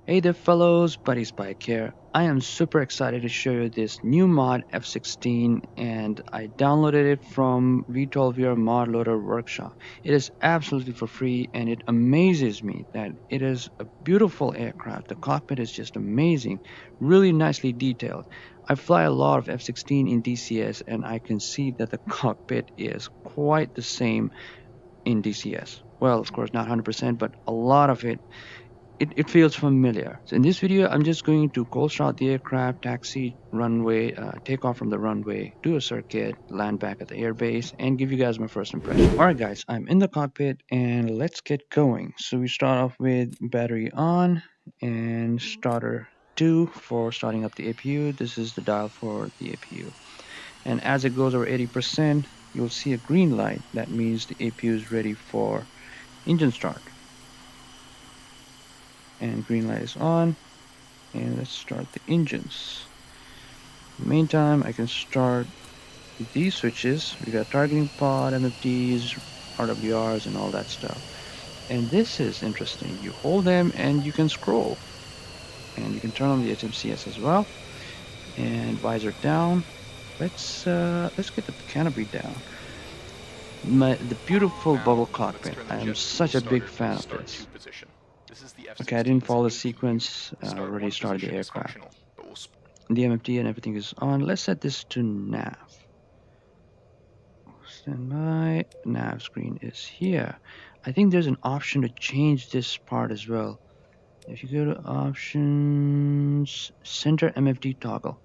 Hey there fellows, Buddy Spike here. I am super excited to show you this new mod F-16 and I downloaded it from VTOL via mod loader workshop. It is absolutely for free and it amazes me that it is a beautiful aircraft. The cockpit is just amazing, really nicely detailed. I fly a lot of F-16 in DCS and I can see that the cockpit is quite the same in DCS. Well, of course not 100%, but a lot of it feels familiar. So in this video, I'm just going to cold start the aircraft, taxi runway, take off from the runway, do a circuit, land back at the airbase, and give you guys my first impression. Alright guys, I'm in the cockpit and let's get going. So we start off with battery on and starter 2 for starting up the APU. This is the dial for the APU. And as it goes over 80%, you'll see a green light. That means the APU is ready for engine start. And green light is on. And let's start the engines. In the meantime, I can start these switches. We got targeting pod, MFDs, RWRs, and all that stuff. And this is interesting. You hold them and you can scroll. And you can turn on the HMCS as well. And visor down. Let's get the canopy down. The beautiful bubble cockpit. I am such a big fan of this. Okay, I didn't follow the sequence. Already started the aircraft. The MFD and everything is on. Let's set this to nav. Stand by. Nav screen is here. I think there's an option to change this part as well. If you go to options, center MFD toggle.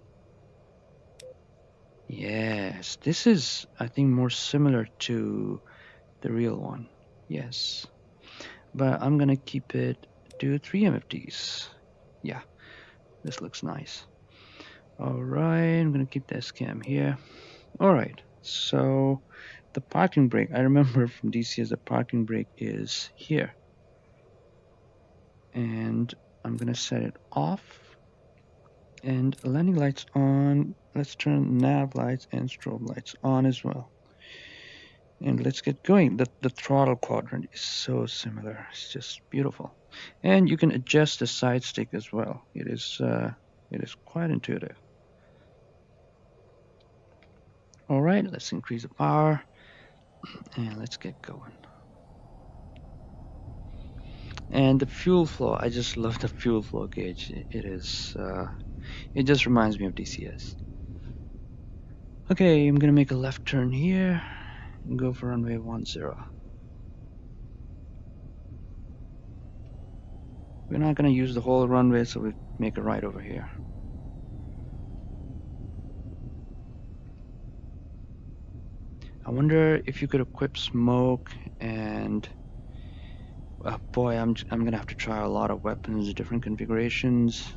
Yes, this is, I think, more similar to the real one. Yes, but I'm gonna keep it to 3 MFDs. Yeah, this looks nice. Alright, I'm gonna keep that cam here. Alright, so the parking brake, I remember from DCS the parking brake is here. And I'm gonna set it off. And landing lights on. Let's turn nav lights and strobe lights on as well. And let's get going. The throttle quadrant is so similar. It's just beautiful. And you can adjust the side stick as well. It is quite intuitive. Alright, let's increase the power. And let's get going. And the fuel flow, I just love the fuel flow gauge. It just reminds me of DCS. Okay, I'm gonna make a left turn here and go for runway 10. We're not gonna use the whole runway, so we make a right over here. I wonder if you could equip smoke and boy, I'm gonna have to try a lot of weapons, different configurations,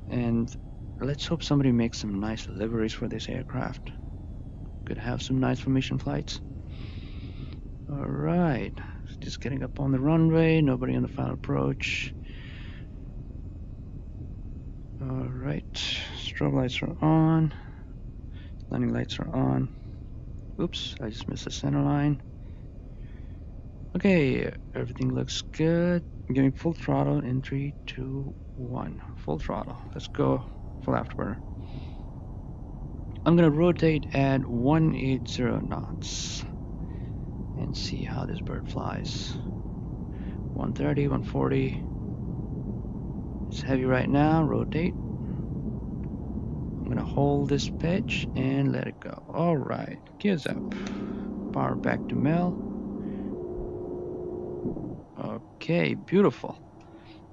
and let's hope somebody makes some nice liveries for this aircraft. Could have some nice formation flights. Alright, just getting up on the runway, nobody on the final approach. Alright, strobe lights are on, landing lights are on. Oops, I just missed the center line. Okay, everything looks good. I'm giving full throttle in 3, 2, 1. Full throttle. Let's go full afterburner. I'm gonna rotate at 180 knots and see how this bird flies. 130, 140. It's heavy right now. Rotate. I'm gonna hold this pitch and let it go. Alright, gears up. Power back to mill. Okay, beautiful.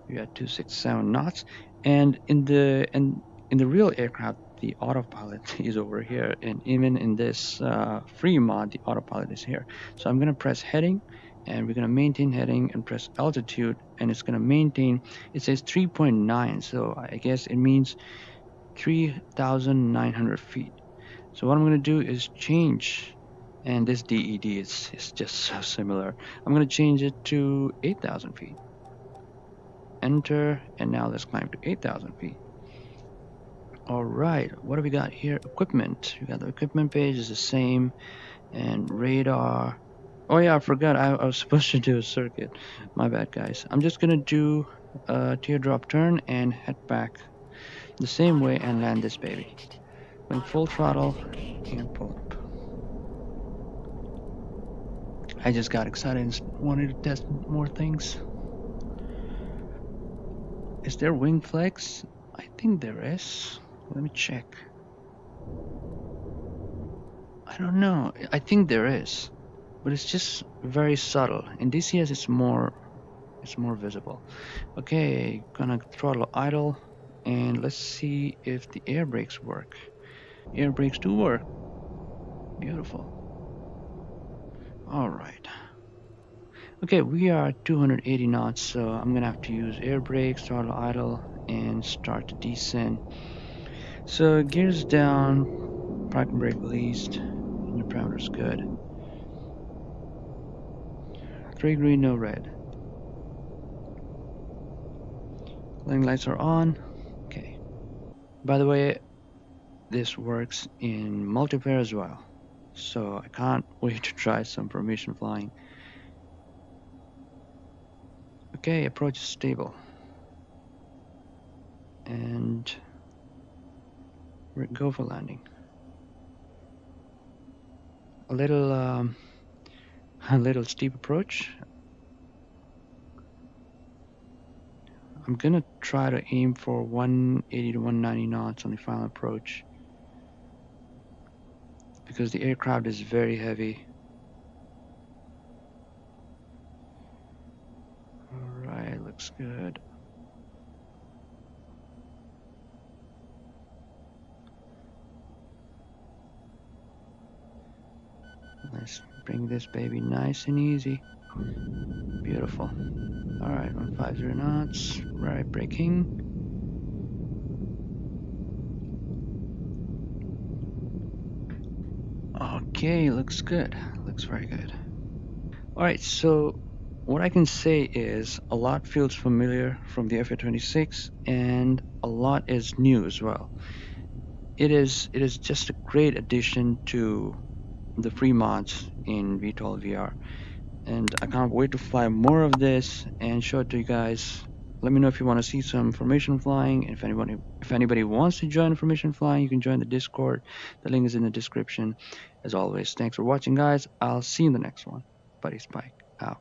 We got 267 knots, and in the real aircraft, the autopilot is over here, and even in this free mod, the autopilot is here. So I'm gonna press heading, and we're gonna maintain heading and press altitude, and it's gonna maintain. It says 3.9, so I guess it means 3,900 feet. So what I'm gonna do is change. And this DED is just so similar. I'm going to change it to 8,000 feet. Enter, and now let's climb to 8,000 feet. Alright, what do we got here? Equipment. We got the equipment page is the same. And radar. Oh yeah, I forgot. I was supposed to do a circuit. My bad, guys. I'm just going to do teardrop turn and head back the same way and land this baby. Going full throttle and pull up. I just got excited and wanted to test more things. Is there wing flex? I think there is. Let me check. I don't know. I think there is, but it's just very subtle. In DCS, it's more visible. Okay, gonna throttle idle, and let's see if the air brakes work. Air brakes do work. Beautiful. All right. Okay, we are 280 knots, so I'm gonna have to use air brakes, throttle idle, and start to descend. So gears down, parking brake released, and your parameters good. 3 green, no red. Landing lights are on. Okay. By the way, this works in multiplayer as well. So I can't wait to try some formation flying. Okay, approach is stable. And we go for landing. A little a little steep approach. I'm gonna try to aim for 180 to 190 knots on the final approach because the aircraft is very heavy. Alright, looks good. Let's bring this baby nice and easy. Beautiful. Alright, 150 knots. Right braking. Okay, looks good. Looks very good. Alright, so what I can say is a lot feels familiar from the FA26 and a lot is new as well. It is just a great addition to the free mods in VTOL VR. And I can't wait to fly more of this and show it to you guys. Let me know if you want to see some formation flying. And if anybody wants to join formation flying, you can join the Discord. The link is in the description. As always, thanks for watching, guys. I'll see you in the next one. Buddy Spike out.